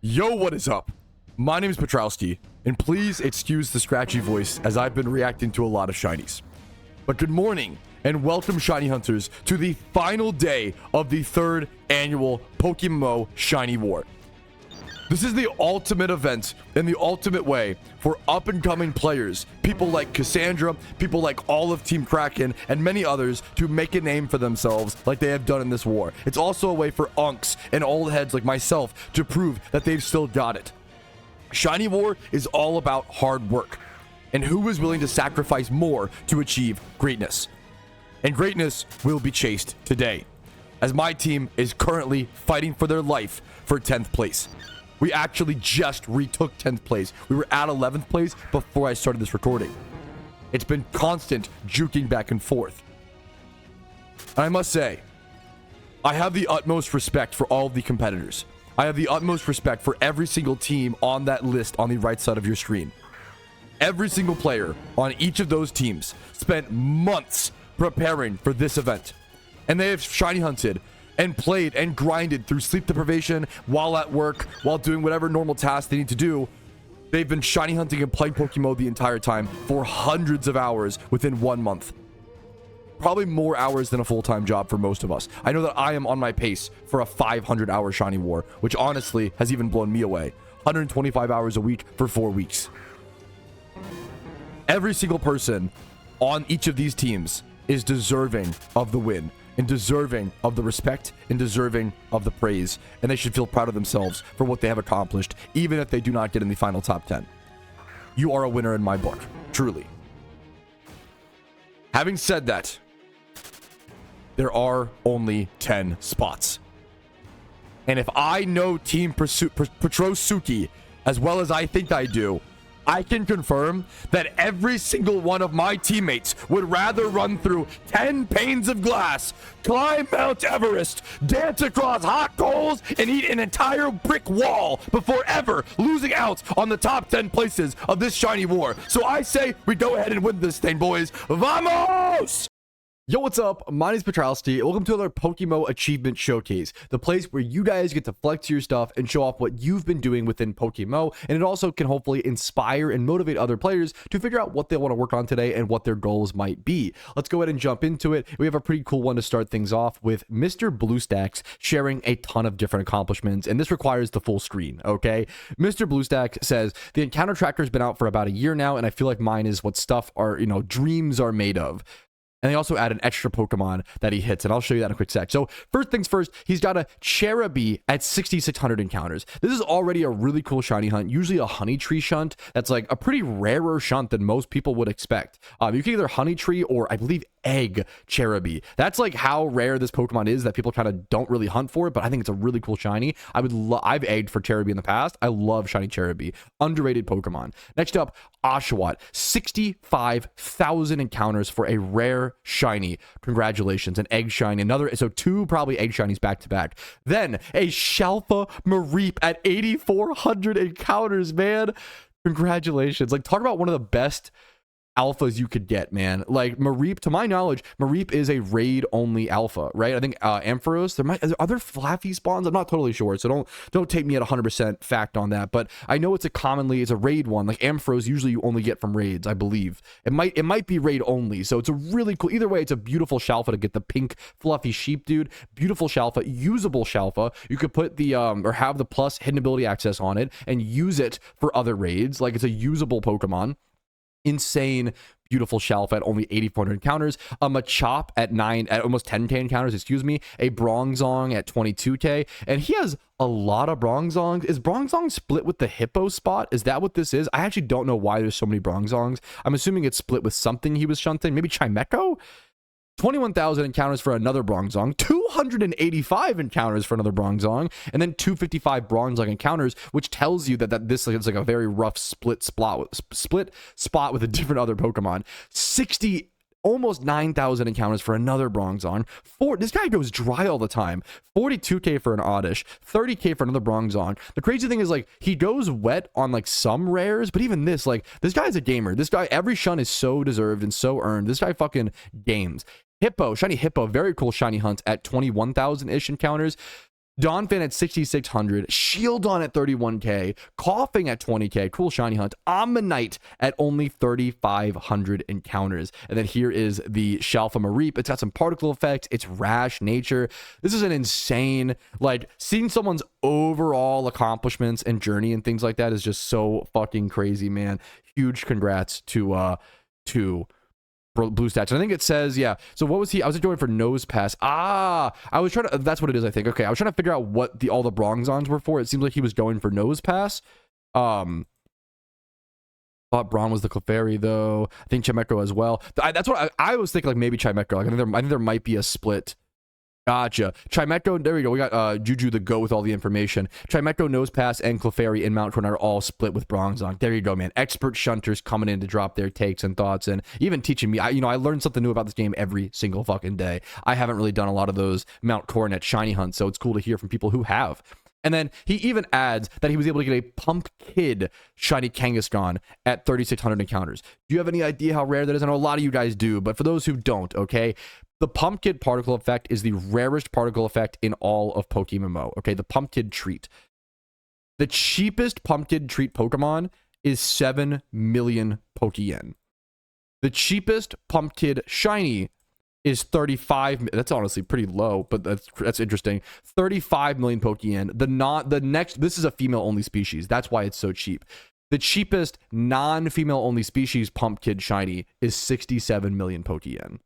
Yo, what is up? My name is Patrouski, and please excuse the scratchy voice as I've been reacting to a lot of shinies. But good morning, and welcome shiny hunters to the final day of the 3rd annual PokeMMO Shiny War. This is the ultimate event in the ultimate way for up-and-coming players, people like Cassandra, people like all of Team Kraken, and many others to make a name for themselves like they have done in this war. It's also a way for unks and old heads like myself to prove that they've still got it. Shiny War is all about hard work and who is willing to sacrifice more to achieve greatness. And greatness will be chased today, as my team is currently fighting for their life for 10th place. We actually just retook 10th place. We were at 11th place before I started this recording. It's been constant juking back and forth. And I must say, I have the utmost respect for all of the competitors. I have the utmost respect for every single team on that list on the right side of your screen. Every single player on each of those teams spent months preparing for this event. And they have shiny hunted and played and grinded through sleep deprivation while at work, while doing whatever normal tasks they need to do. They've been shiny hunting and playing PokeMMO the entire time for hundreds of hours within 1 month. Probably more hours than a full-time job for most of us. I know that I am on my pace for a 500-hour shiny war, which honestly has even blown me away. 125 hours a week for 4 weeks. Every single person on each of these teams is deserving of the win, and deserving of the respect, and deserving of the praise, and they should feel proud of themselves for what they have accomplished, even if they do not get in the final top 10. You are a winner in my book, truly. Having said that, there are only 10 spots. And if I know Team Patrouski as well as I think I do, I can confirm that every single one of my teammates would rather run through 10 panes of glass, climb Mount Everest, dance across hot coals, and eat an entire brick wall before ever losing out on the top 10 places of this shiny war. So I say we go ahead and win this thing, boys. Vamos! Yo, what's up? My name is Patrouski. Welcome to another PokeMMO Achievement Showcase, the place where you guys get to flex your stuff and show off what you've been doing within PokeMMO, and it also can hopefully inspire and motivate other players to figure out what they want to work on today and what their goals might be. Let's go ahead and jump into it. We have a pretty cool one to start things off with Mr. BlueStacks sharing a ton of different accomplishments, and this requires the full screen, okay? Mr. BlueStacks says, the encounter tracker's been out for about a year now, and I feel like mine is what stuff are, dreams are made of. And they also add an extra Pokemon that he hits, and I'll show you that in a quick sec. So first things first, he's got a Cherubi at 6,600 encounters. This is already a really cool shiny hunt, usually a honey tree shunt. That's like a pretty rarer shunt than most people would expect. You can either honey tree or I believe egg Cherubi. That's like how rare this Pokemon is that people kind of don't really hunt for it, but I think it's a really cool shiny. I've egged for Cherubi in the past. I love shiny Cherubi. Underrated Pokemon. Next up, Oshawott, 65,000 encounters for a rare shiny. Congratulations, an egg shiny. So 2 probably egg shinies back to back. Then a Shalfa Mareep at 8,400 encounters, man. Congratulations. Like, talk about one of the best alphas you could get, man. Like Mareep, to my knowledge, Mareep is a raid only alpha, right? I think Ampharos, are there other Flaffy spawns? I'm not totally sure, so don't take me at 100% fact on that, but I know it's a raid one. Like Ampharos usually you only get from raids, I believe. It might be raid only, so it's a really cool, either way, it's a beautiful Shalfa to get the pink fluffy sheep dude. Beautiful Shalfa, usable Shalfa. You could put the or have the plus hidden ability access on it and use it for other raids. Like, it's a usable Pokemon. Insane, beautiful Shalfa at only 8,400 encounters. A Machop at almost 10k encounters, excuse me. A Bronzong at 22k, and he has a lot of Bronzongs. Is Bronzong split with the Hippo spot? Is that what this is? I actually don't know why there's so many Bronzongs. I'm assuming it's split with something he was shunting. Maybe Chimecho? 21,000 encounters for another Bronzong, 285 encounters for another Bronzong, and then 255 Bronzong encounters, which tells you that this is like a very rough split spot with a different other Pokemon. Almost 9,000 encounters for another Bronzong. This guy goes dry all the time. 42k for an Oddish, 30k for another Bronzong. The crazy thing is, like, he goes wet on like some rares, but even this guy's a gamer. This guy, every shun is so deserved and so earned. This guy fucking games. Hippo, shiny Hippo, very cool shiny hunt at 21,000-ish encounters. Donphan at 6,600, Shieldon at 31k, Coughing at 20k, cool shiny hunt, Ammonite at only 3,500 encounters. And then here is the Shalfa Mareep. It's got some particle effects, it's rash nature. This is an insane, like, seeing someone's overall accomplishments and journey and things like that is just so fucking crazy, man. Huge congrats to Blue Stats. And I think it says, yeah. So what was he? I was doing for Nose Pass. I was trying to, that's what it is, I think. Okay, I was trying to figure out what all the Bronzons were for. It seems like he was going for Nose Pass. Thought Braun was the Clefairy, though. I think Chimecho as well. That's what I was thinking, like maybe Chimecho. Like, I think there might be a split. Gotcha. Chimecho, there we go. We got Juju the Go with all the information. Chimecho, Nose Pass, and Clefairy and Mount Corn are all split with Bronzong. There you go, man. Expert shunters coming in to drop their takes and thoughts and even teaching me. I learned something new about this game every single fucking day. I haven't really done a lot of those Mount Coronet shiny hunts, so it's cool to hear from people who have. And then he even adds that he was able to get a Pump Kid shiny Kangaskhan at 3,600 encounters. Do you have any idea how rare that is? I know a lot of you guys do, but for those who don't, okay, the Pump Kid particle effect is the rarest particle effect in all of PokeMMO. Okay, the Pump Kid treat. The cheapest Pump Kid treat Pokemon is 7 million Pokeyen. The cheapest Pump Kid shiny is 35. That's honestly pretty low, but that's interesting. 35 million Pokeyen. The next, this is a female only species. That's why it's so cheap. The cheapest non-female only species Pump Kid shiny is 67 million Pokeyen.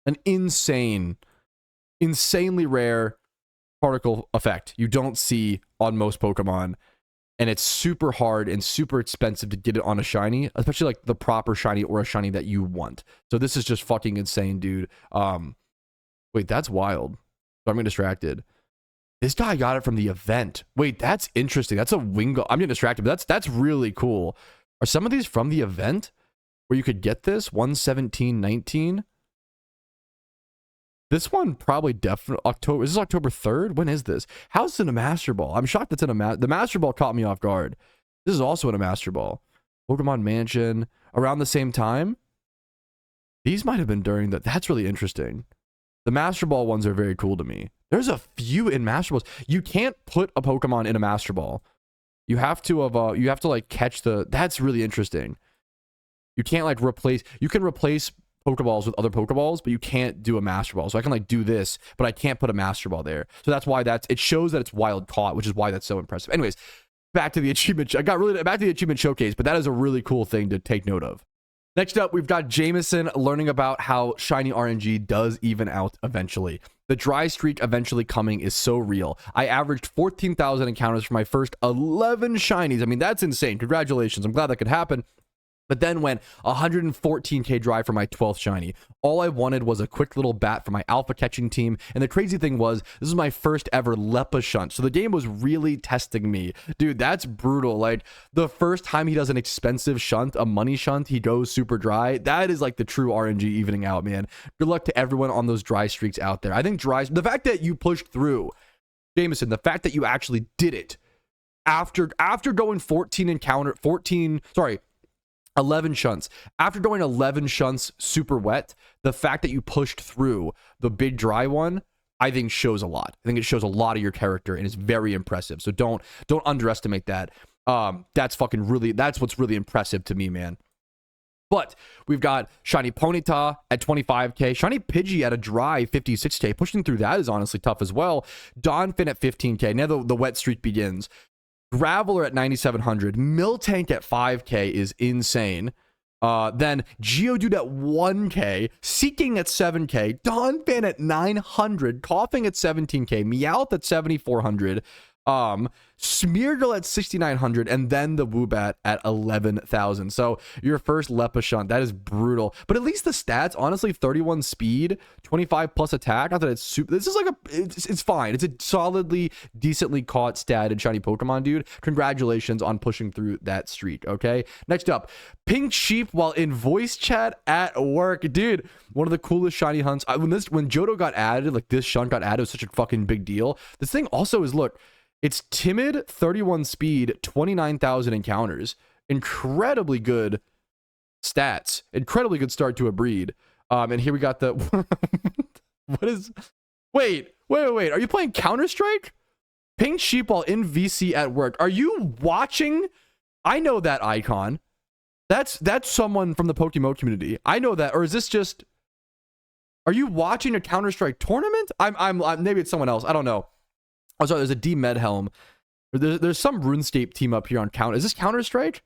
An insanely rare particle effect you don't see on most Pokemon, and it's super hard and super expensive to get it on a shiny, especially like the proper shiny or a shiny that you want. So this is just fucking insane, dude. Wait, that's wild. So I'm getting distracted. This guy got it from the event. Wait, that's interesting. That's a Wingo. I'm getting distracted, but that's really cool. Are some of these from the event where you could get this? 117.19. This one probably definitely October. Is this October 3rd? When is this? How's it in a Master Ball? I'm shocked it's in a the Master Ball caught me off guard. This is also in a Master Ball. Pokemon Mansion around the same time. These might have been during the. That's really interesting. The Master Ball ones are very cool to me. There's a few in Master Balls. You can't put a Pokemon in a Master Ball. You have to like catch the. That's really interesting. You can't like replace. You can replace Pokeballs with other Pokeballs, but you can't do a Master Ball. So I can like do this, but I can't put a Master Ball there. So that's why it shows that it's wild caught, which is why that's so impressive. Anyways, back to the achievement. I got really back to the achievement showcase, but that is a really cool thing to take note of. Next up, we've got Jameson learning about how shiny RNG does even out eventually. The dry streak eventually coming is so real. I averaged 14,000 encounters for my first 11 shinies. I mean, that's insane. Congratulations. I'm glad that could happen. But then went 114k dry for my 12th shiny. All I wanted was a quick little bat for my alpha catching team. And the crazy thing was, this is my first ever Lepa shunt. So the game was really testing me. Dude, that's brutal. Like, the first time he does an expensive shunt, a money shunt, he goes super dry. That is like the true RNG evening out, man. Good luck to everyone on those dry streaks out there. I think the fact that you pushed through, Jameson, the fact that you actually did it after going 11 shunts. After going 11 shunts super wet, the fact that you pushed through the big dry one, I think shows a lot. I think it shows a lot of your character and it's very impressive. So don't underestimate that. That's what's really impressive to me, man. But we've got Shiny Ponyta at 25k, Shiny Pidgey at a dry 56k. Pushing through that is honestly tough as well. Donphin at 15k. Now the wet streak begins. Graveler at 9,700, Miltank at 5k is insane. Then Geodude at 1k, Seeking at 7k, Donphan at 900, Coughing at 17k, Meowth at 7,400, Smeargle at 6,900, and then the Woobat at 11,000. So your first Lepa shunt, that is brutal. But at least the stats, honestly, 31 speed, 25 plus attack. Not that it's super. This is like it's fine. It's a solidly, decently caught stat in shiny Pokemon, dude. Congratulations on pushing through that streak. Okay. Next up, Pink Sheep while in voice chat at work, dude. One of the coolest shiny hunts. When Johto got added, like this shunt got added, it was such a fucking big deal. This thing also is look. It's timid, 31 speed, 29,000 encounters. Incredibly good stats. Incredibly good start to a breed. And here we got the... What is... Wait. Are you playing Counter-Strike? Pink sheep while in VC at work. Are you watching? I know that icon. That's someone from the PokeMMO community. I know that. Or is this just... Are you watching a Counter-Strike tournament? I'm maybe it's someone else. I don't know. Oh, sorry, there's a D Medhelm. There's some RuneScape team up here on Counter. Is this Counter-Strike?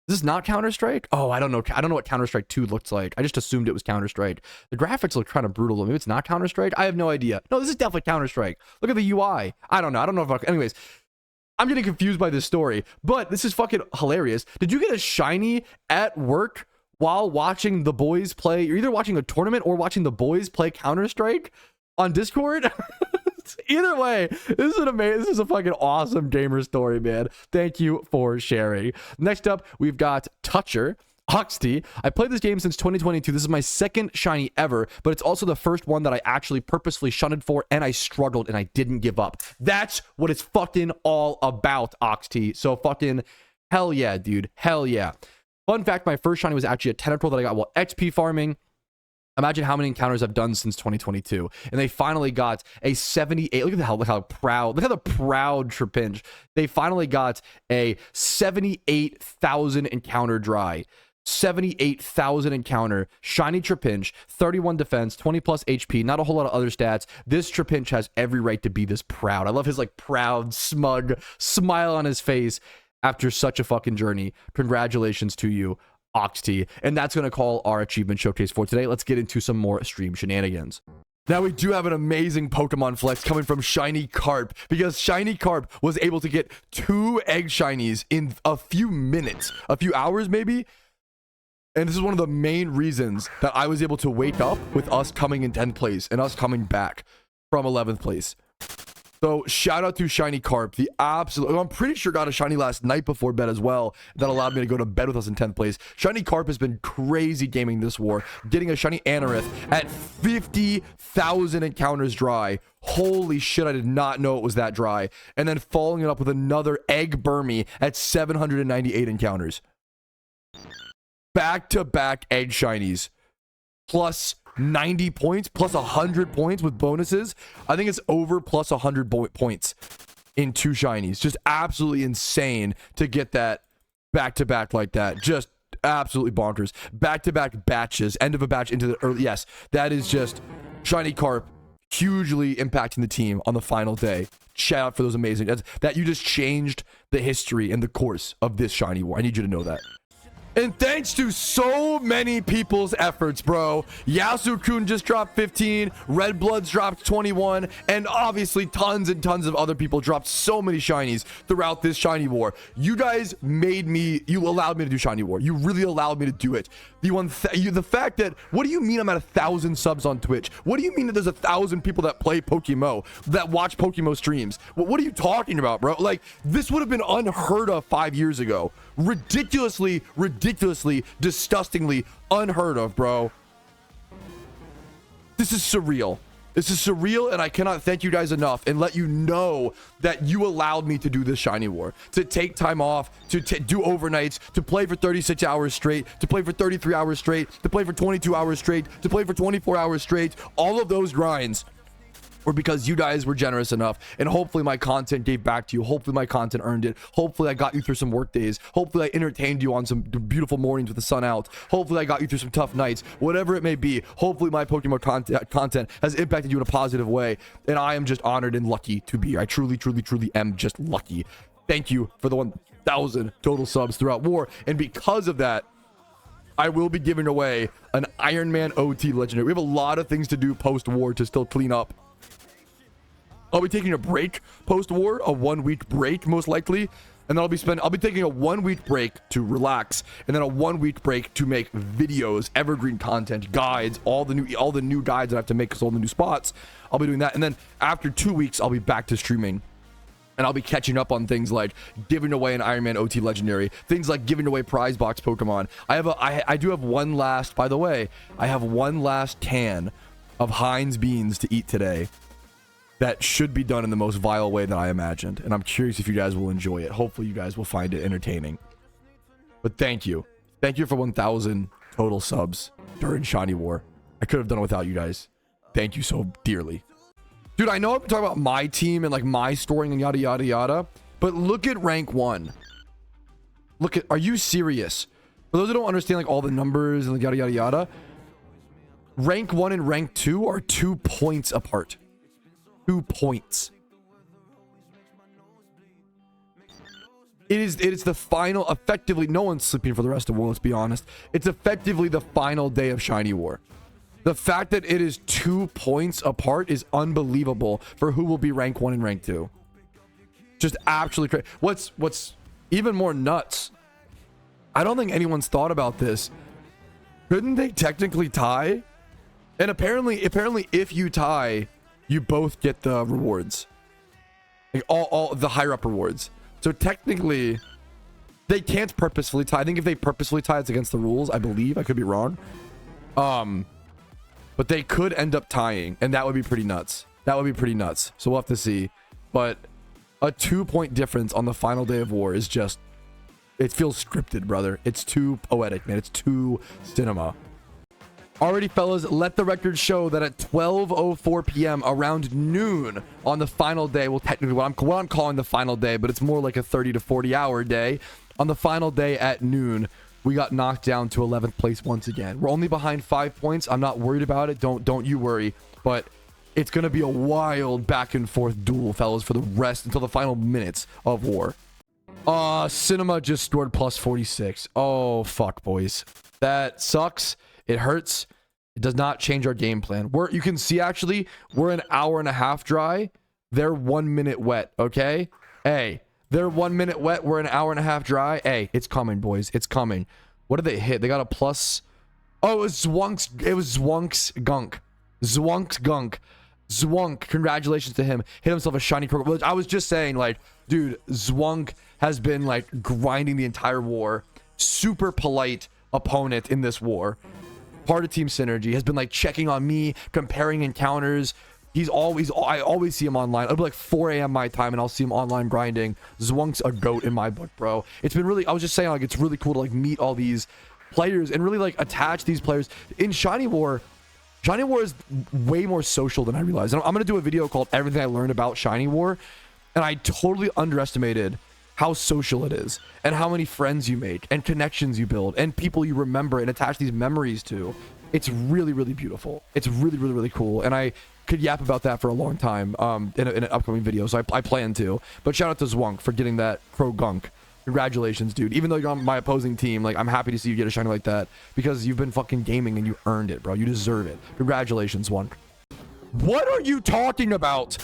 Is this not Counter-Strike? Oh, I don't know. I don't know what Counter-Strike 2 looks like. I just assumed it was Counter-Strike. The graphics look kind of brutal. Maybe it's not Counter-Strike. I have no idea. No, this is definitely Counter-Strike. Look at the UI. I don't know. I don't know if anyways, I'm getting confused by this story, but this is fucking hilarious. Did you get a shiny at work while watching the boys play? You're either watching a tournament or watching the boys play Counter-Strike on Discord. Either way, this is an amazing, this is a fucking awesome gamer story, man. Thank you for sharing. Next up, we've got Toucher. Oxty. I played this game since 2022. This is my second shiny ever, but it's also the first one that I actually purposefully shunted for, and I struggled and I didn't give up. That's what it's fucking all about, Oxty. So fucking hell yeah, dude. Hell yeah. Fun fact, my first shiny was actually a Tentacruel that I got while XP farming. Imagine how many encounters I've done since 2022. And they finally got a 78. Look at how proud. Look how the proud Trapinch. They finally got a 78,000 encounter dry. 78,000 encounter shiny Trapinch, 31 defense, 20 plus HP, not a whole lot of other stats. This Trapinch has every right to be this proud. I love his like proud, smug smile on his face after such a fucking journey. Congratulations to you, Oxty. And that's going to call our achievement showcase for today. Let's get into some more stream shenanigans. Now we do have an amazing Pokemon flex coming from Shiny Carp, because Shiny Carp was able to get 2 egg shinies in a few minutes, a few hours maybe. And this is one of the main reasons that I was able to wake up with us coming in 10th place and us coming back from 11th place. So shout out to Shiny Carp, the absolute, I'm pretty sure got a shiny last night before bed as well. That allowed me to go to bed with us in 10th place. Shiny Carp has been crazy gaming this war, getting a shiny Anorith at 50,000 encounters dry. Holy shit, I did not know it was that dry. And then following it up with another Egg Burmy at 798 encounters. Back-to-back egg shinies. Plus 90 points, plus 100 points with bonuses. I think it's over plus 100 points in 2 shinies. Just absolutely insane to get that back-to-back like that. Just absolutely bonkers. Back-to-back batches, end of a batch into the early. Yes, that is just Shiny Carp hugely impacting the team on the final day. Shout out for those amazing. That you just changed the history and the course of this shiny war. I need you to know that. And thanks to so many people's efforts, bro. Yasukun just dropped 15, Red Bloods dropped 21, and obviously tons and tons of other people dropped so many shinies throughout this shiny war. You guys made me, you allowed me to do shiny war. You really allowed me to do it. The fact that, what do you mean I'm at 1,000 subs on Twitch? What do you mean that there's 1,000 people that play PokeMMO, that watch PokeMMO streams? What are you talking about, bro? Like, this would have been unheard of 5 years ago. Ridiculously, disgustingly unheard of, bro. This is surreal. This is surreal, and I cannot thank you guys enough and let you know that you allowed me to do this shiny war, to take time off, to do overnights, to play for 36 hours straight, to play for 33 hours straight, to play for 22 hours straight, to play for 24 hours straight. All of those grinds were because you guys were generous enough, and hopefully my content gave back to you. Hopefully my content earned it. Hopefully I got you through some work days. Hopefully I entertained you on some beautiful mornings with the sun out. Hopefully I got you through some tough nights. Whatever it may be, hopefully my PokeMMO content has impacted you in a positive way, and I am just honored and lucky to be here. I truly am just lucky. Thank you for the 1,000 total subs throughout war, and because of that, I will be giving away an Iron Man OT Legendary. We have a lot of things to do post-war to still clean up. I'll be taking a break post-war, a 1-week break most likely, and then I'll be taking a 1-week break to relax, and then a 1-week break to make videos, evergreen content, guides, all the new guides that I have to make because all the new spots. I'll be doing that, and then after 2 weeks, I'll be back to streaming. And I'll be catching up on things like giving away an Iron Man OT Legendary, things like giving away prize box Pokemon. I do have one last, by the way, I have one last can of Heinz beans to eat today. That should be done in the most vile way that I imagined. And I'm curious if you guys will enjoy it. Hopefully you guys will find it entertaining. But thank you. Thank you for 1,000 total subs during Shiny War. I could have done it without you guys. Thank you so dearly. Dude, I know I'm talking about my team and like my scoring and yada yada yada, but look at rank 1. Look at, are you serious? For those who don't understand like all the numbers and yada yada yada, rank 1 and rank 2 are 2 points apart. 2 points. It is the final, effectively, no one's sleeping for the rest of the world, let's be honest. It's effectively the final day of Shiny War. The fact that it is 2 points apart is unbelievable for who will be rank 1 and rank 2. Just absolutely crazy. What's even more nuts, I don't think anyone's thought about this. Couldn't they technically tie? And apparently if you tie, you both get the rewards. Like all the higher up rewards. So technically, they can't purposefully tie. I think if they purposefully tie, it's against the rules, I believe. I could be wrong. But they could end up tying, and that would be pretty nuts. That would be pretty nuts. So we'll have to see. But a 2-point difference on the final day of war is just, it feels scripted, brother. It's too poetic, man. It's too cinema. Alrighty, fellas, let the record show that at 12:04 p.m. around noon on the final day, well, technically what I'm calling the final day, but it's more like a 30 to 40 hour day. On the final day at noon, we got knocked down to 11th place once again. We're only behind 5 points. I'm not worried about it. Don't you worry. But it's gonna be a wild back and forth duel, fellas, for the rest until the final minutes of war. Cinema just scored plus 46. Oh fuck, boys. That sucks. It hurts. It does not change our game plan. You can see actually we're an hour and a half dry. They're 1 minute wet. Okay. Hey, they're 1 minute wet. We're an hour and a half dry. Hey, it's coming, boys. It's coming. What did they hit? They got a plus. Oh, it was Zwonk's. It was Zwonk's gunk. Zwonk's gunk. Zwonk. Congratulations to him. Hit himself a shiny Pokemon. I was just saying, like, dude, Zwonk has been like grinding the entire war. Super polite opponent in this war. Part of team synergy, has been like checking on me, comparing encounters. I always see him online. It'll be like 4 a.m. my time and I'll see him online grinding. Zwonk's a goat in my book, bro. It's been really, I was just saying, like, it's really cool to like meet all these players and really like attach these players in Shiny War. Shiny War is way more social than I realized. And I'm gonna do a video called Everything I Learned About Shiny War, and I totally underestimated how social it is and how many friends you make and connections you build and people you remember and attach these memories to. It's really, really beautiful. It's really, really, really cool. And I could yap about that for a long time in an upcoming video. So I plan to. But shout out to Zwonk for getting that Crow Gunk. Congratulations, dude. Even though you're on my opposing team, like, I'm happy to see you get a shiny like that because you've been fucking gaming and you earned it, bro. You deserve it. Congratulations, Zwonk. What are you talking about?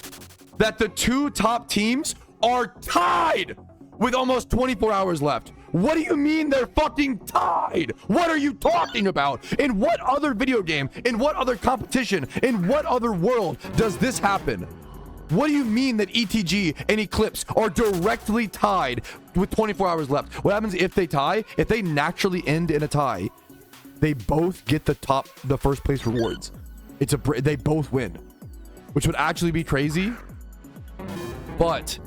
That the 2 top teams are tied with almost 24 hours left. What do you mean they're fucking tied? What are you talking about? In what other video game, in what other competition, in what other world does this happen? What do you mean that ETG and Eclipse are directly tied with 24 hours left? What happens if they tie? If they naturally end in a tie, they both get the first place rewards. They both win, which would actually be crazy. But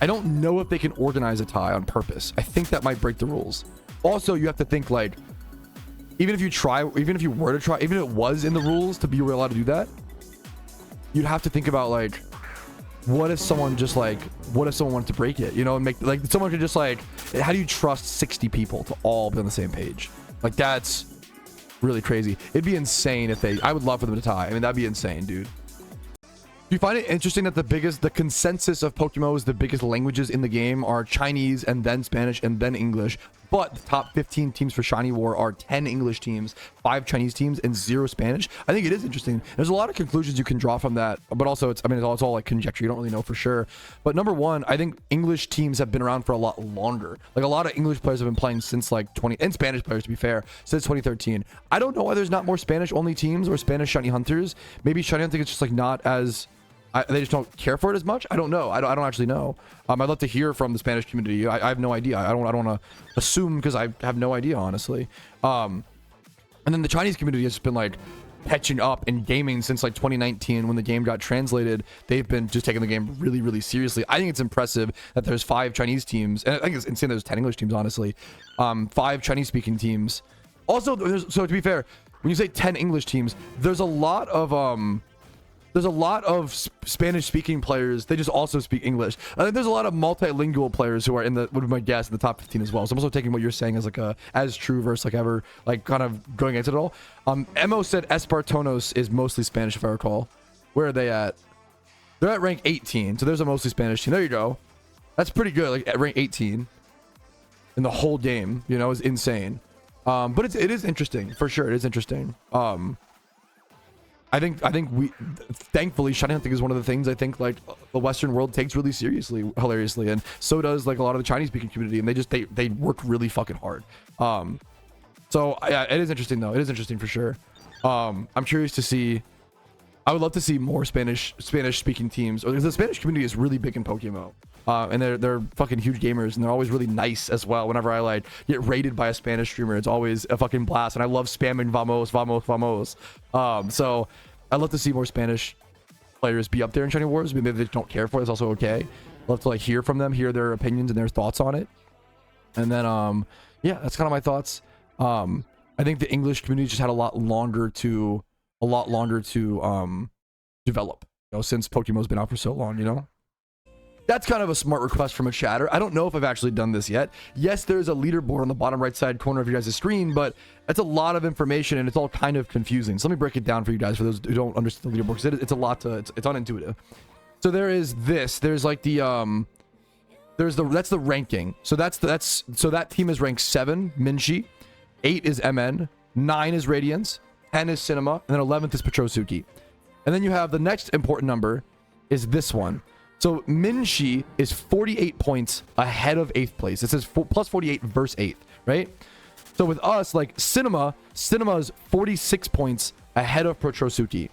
I don't know if they can organize a tie on purpose. I think that might break the rules. Also, you have to think, like, even if you were to try, even if it was in the rules to be allowed to do that, you'd have to think about, like, what if someone wanted to break it, you know, and make, like, someone could just, like, how do you trust 60 people to all be on the same page? Like, that's really crazy. It'd be insane if I would love for them to tie. I mean, that'd be insane, dude. Do you find it interesting that the consensus of PokeMMOs, the biggest languages in the game are Chinese and then Spanish and then English, but the top 15 teams for Shiny War are 10 English teams, 5 Chinese teams, and 0 Spanish? I think it is interesting. There's a lot of conclusions you can draw from that, but also it's all like conjecture. You don't really know for sure. But number one, I think English teams have been around for a lot longer. Like, a lot of English players have been playing since like and Spanish players, to be fair, since 2013. I don't know why there's not more Spanish only teams or Spanish Shiny Hunters. Maybe Shiny Hunting is just like not as they just don't care for it as much. I don't know. I don't actually know. I'd love to hear from the Spanish community. I have no idea. I don't want to assume because I have no idea, honestly. And then the Chinese community has been like catching up in gaming since like 2019 when the game got translated. They've been just taking the game really, really seriously. I think it's impressive that there's 5 Chinese teams, and I think it's insane there's 10 English teams, honestly. 5 Chinese speaking teams. Also, so to be fair, when you say 10 English teams, there's a lot of there's a lot of Spanish speaking players. They just also speak English. I think there's a lot of multilingual players who are in the, would be my guess, in the top 15 as well. So I'm also taking what you're saying as like a as true versus like ever, like kind of going into it all. Emo said Espartanos is mostly Spanish if I recall. Where are they at? They're at rank 18, so there's a mostly Spanish team. There you go. That's pretty good. Like at rank 18 in the whole game, you know, is insane. But it is interesting for sure. It is interesting. I think we, thankfully, shiny hunting is one of the things I think like the Western world takes really seriously, hilariously, and so does like a lot of the Chinese speaking community, and they work really fucking hard. So yeah, it is interesting though. It is interesting for sure. I'm curious to see. I would love to see more Spanish speaking teams. Because the Spanish community is really big in PokeMMO. And they're fucking huge gamers, and they're always really nice as well. Whenever I like get raided by a Spanish streamer, it's always a fucking blast, and I love spamming vamos, vamos, vamos. So I'd love to see more Spanish players be up there in Shiny Wars. Maybe they don't care for it. It's also okay. Love to like hear from them, hear their opinions and their thoughts on it. And then yeah, that's kind of my thoughts. I think the English community just had a lot longer to develop, you know, since PokeMMO's been out for so long, you know. That's kind of a smart request from a chatter. I don't know if I've actually done this yet. Yes, there's a leaderboard on the bottom right side corner of your guys' screen, but that's a lot of information and it's all kind of confusing. So let me break it down for you guys, for those who don't understand the leaderboard, because it's a lot to, it's unintuitive. So there is this, there's like the, that's the ranking. So so that team is ranked 7, Minshi, 8 is MN, 9 is Radiance, 10 is Cinema, and then 11th is Patrouski. And then you have the next important number is this one. So Minshi is 48 points ahead of 8th place. It says plus 48 versus 8th, right? So with us, like Cinema's 46 points ahead of Patrouski.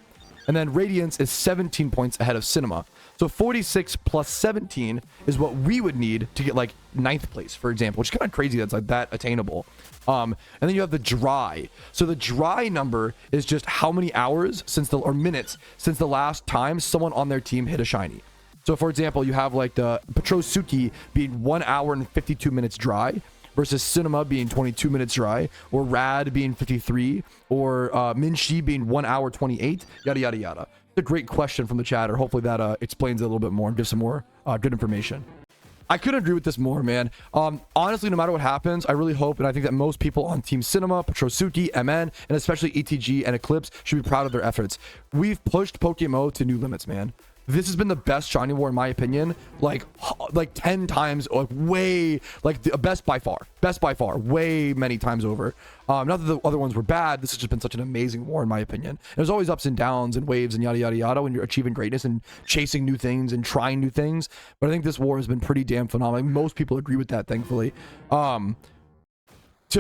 And then Radiance is 17 points ahead of Cinema. So 46 plus 17 is what we would need to get like 9th place, for example, which is kind of crazy that's like that attainable. And then you have the dry. So the dry number is just how many hours or minutes since the last time someone on their team hit a shiny. So for example, you have like the Patrouski being 1 hour and 52 minutes dry versus Cinema being 22 minutes dry, or Rad being 53, or Minshi being 1 hour 28, yada yada yada. It's a great question from the chatter. Hopefully that explains it a little bit more and gives some more good information. I couldn't agree with this more, man. Honestly, no matter what happens, I really hope, and I think that most people on Team Cinema, Patrouski, MN, and especially ETG and Eclipse should be proud of their efforts. We've pushed PokeMMO to new limits, man. This has been the best shiny war in my opinion, like 10 times, like way, like the best by far, way many times over. Not that the other ones were bad. This has just been such an amazing war in my opinion. There's always ups and downs and waves and yada yada yada when you're achieving greatness and chasing new things and trying new things. But I think this war has been pretty damn phenomenal. Most people agree with that, thankfully. To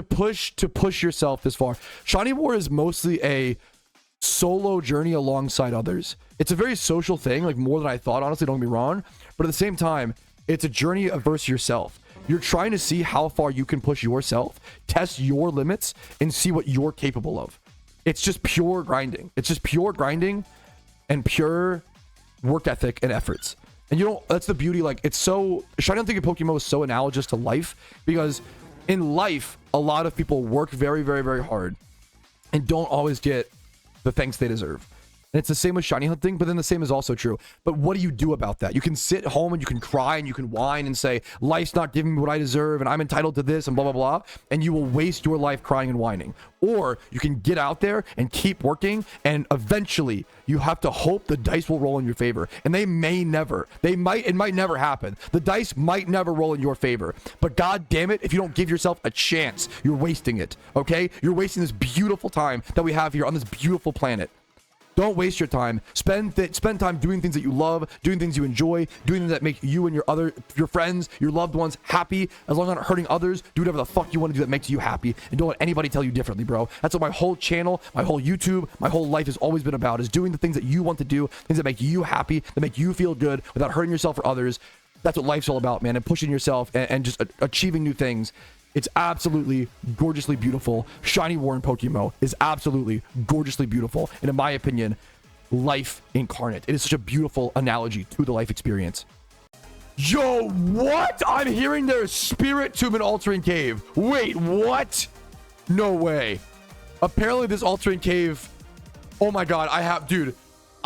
push yourself this far, shiny war is mostly a solo journey alongside others. It's a very social thing, like more than I thought, honestly, don't get me wrong, but at the same time it's a journey versus yourself. You're trying to see how far you can push yourself, test your limits, and see what you're capable of. It's just pure grinding. It's just pure grinding and pure work ethic and efforts. And you don't, that's the beauty. Like, it's so, shiny hunting in PokeMMO is so analogous to life, because in life a lot of people work very very very hard and don't always get the thanks they deserve. And it's the same with shiny hunting, but then the same is also true. But what do you do about that? You can sit home and you can cry and you can whine and say, life's not giving me what I deserve and I'm entitled to this and blah, blah, blah. And you will waste your life crying and whining. Or you can get out there and keep working, and eventually you have to hope the dice will roll in your favor. And they may never. It might never happen. The dice might never roll in your favor. But god damn it, if you don't give yourself a chance, you're wasting it. Okay? You're wasting this beautiful time that we have here on this beautiful planet. Don't waste your time. Spend time doing things that you love, doing things you enjoy, doing things that make you and your friends, your loved ones happy. As long as you're not hurting others, do whatever the fuck you want to do that makes you happy, and don't let anybody tell you differently, bro. That's what my whole channel, my whole YouTube, my whole life has always been about, is doing the things that you want to do, things that make you happy, that make you feel good without hurting yourself or others. That's what life's all about, man, and pushing yourself and just achieving new things. It's absolutely gorgeously beautiful. Shiny War in PokeMMO is absolutely gorgeously beautiful. And in my opinion, life incarnate. It is such a beautiful analogy to the life experience. Yo, what? I'm hearing there's Spirit Tomb and Altering Cave. Wait, what? No way. Apparently this Altering Cave... Oh my god, dude,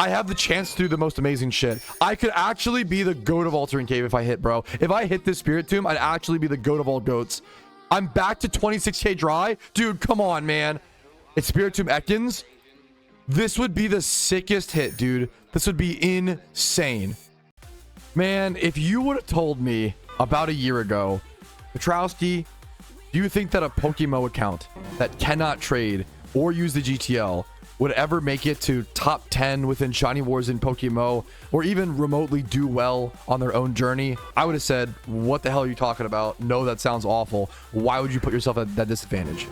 I have the chance to do the most amazing shit. I could actually be the goat of Altering Cave if I hit, bro. If I hit this Spirit Tomb, I'd actually be the goat of all goats. I'm back to 26k dry. Dude, come on, man. It's Spirit Tomb Ekans. This would be the sickest hit, dude. This would be insane. Man, if you would have told me about a year ago, Patrouski, do you think that a PokeMMO account that cannot trade or use the GTL would ever make it to top 10 within Shiny Wars in PokeMMO, or even remotely do well on their own journey? I would have said, what the hell are you talking about? No, that sounds awful. Why would you put yourself at that disadvantage?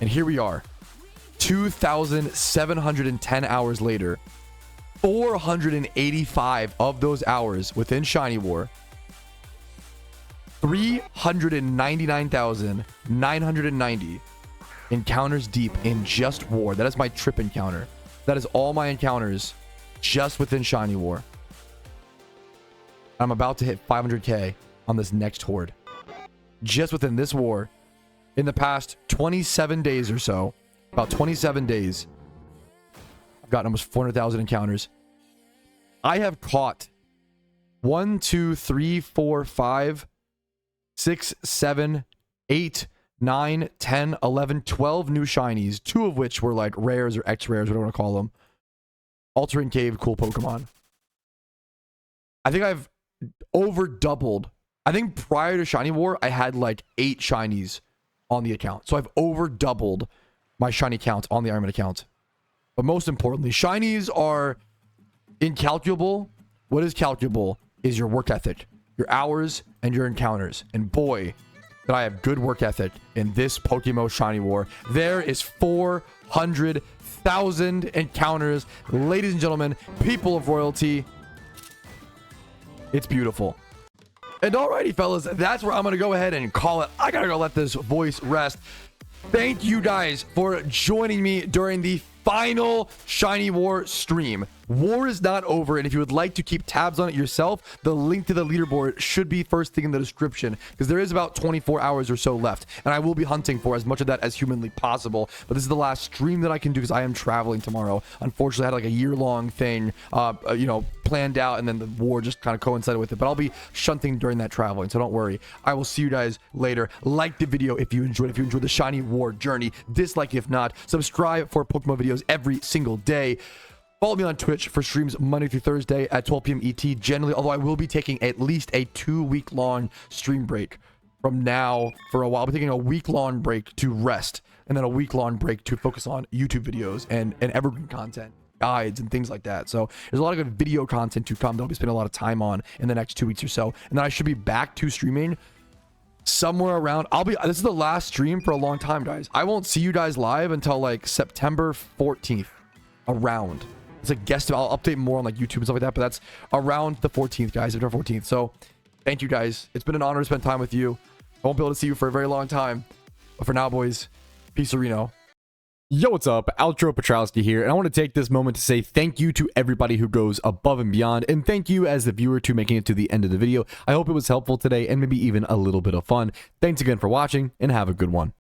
And here we are, 2,710 hours later, 485 of those hours within Shiny War, 399,990 encounters deep in just War. That is my trip encounter. That is all my encounters just within Shiny War. I'm about to hit 500k on this next horde. Just within this war, in the past 27 days or so, about 27 days, I've gotten almost 400,000 encounters. I have caught 1, 2, 3, 4, 5, 6, 7, 8, 9, 10, 11, 12 new shinies, 2 of which were like rares or X rares, whatever you want to call them. Altering Cave, cool Pokemon. I think I've over doubled. I think prior to Shiny War, I had like 8 shinies on the account. So I've over doubled my shiny count on the Ironman account. But most importantly, shinies are incalculable. What is calculable is your work ethic, your hours, and your encounters. And boy, that I have good work ethic in this PokeMMO Shiny War. There is 400,000 encounters. Ladies and gentlemen, people of royalty, it's beautiful. And alrighty, fellas, that's where I'm going to go ahead and call it. I got to go let this voice rest. Thank you guys for joining me during the final Shiny War stream. War is not over, and if you would like to keep tabs on it yourself, the link to the leaderboard should be first thing in the description, because there is about 24 hours or so left, and I will be hunting for as much of that as humanly possible. But this is the last stream that I can do because I am traveling tomorrow. Unfortunately, I had like a year-long thing, you know, planned out, and then the war just kind of coincided with it. But I'll be shunting during that traveling, so don't worry. I will see you guys later. Like the video if you enjoyed. If you enjoyed the Shiny War journey, dislike if not. Subscribe for PokeMMO videos every single day. Follow me on Twitch for streams Monday through Thursday at 12 p.m. ET generally, although I will be taking at least a 2-week-long stream break from now for a while. I'll be taking a week-long break to rest, and then a week-long break to focus on YouTube videos and evergreen content, guides, and things like that. So there's a lot of good video content to come that I'll be spending a lot of time on in the next 2 weeks or so. And then I should be back to streaming somewhere around, this is the last stream for a long time, guys. I won't see you guys live until like September 14th, around. It's a guest. I'll update more on like YouTube and stuff like that, but that's around the 14th, guys, September 14th. So thank you guys. It's been an honor to spend time with you. I won't be able to see you for a very long time, but for now, boys, peace, Reno. Yo, what's up? Outro Patrouski here, and I want to take this moment to say thank you to everybody who goes above and beyond, and thank you as the viewer to making it to the end of the video. I hope it was helpful today and maybe even a little bit of fun. Thanks again for watching, and have a good one.